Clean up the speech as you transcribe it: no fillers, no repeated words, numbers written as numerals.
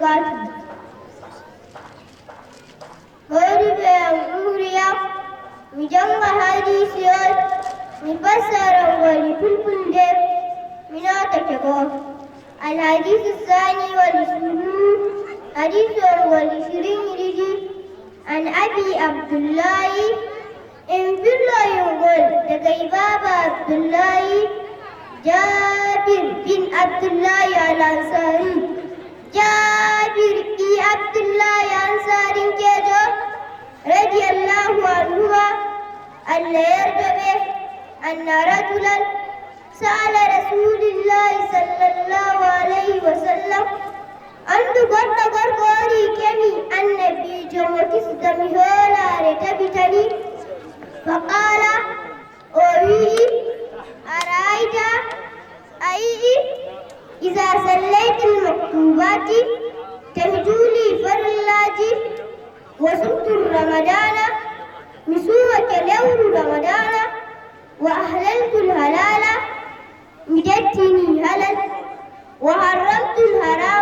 وبركاته. هوري بأموريا مجمع حديثيات مفسر ولكل دير من أتكبر. الحديث الثاني والعشرون حديث والعشرين رجل عن أبي عبد الله إن في الله يقول لكي بابا عبد الله جابر بن عبد الله الأنصاري. جابر بن عبد الله الأنصاري كذا رضي الله عنهما أن يرجع أن رجلا سأل رسول الله صلى الله عليه وسلم أن تقرر قولي كمي النبي جمعتس دمهولا رتبتني فقال أوهي أرأيت أي إذا صليت المكتوبات تهجولي فرلات وصمت رمضان مسوة لون رمضان وأهللت الهلال مجدتني هلل وحرمت الحرام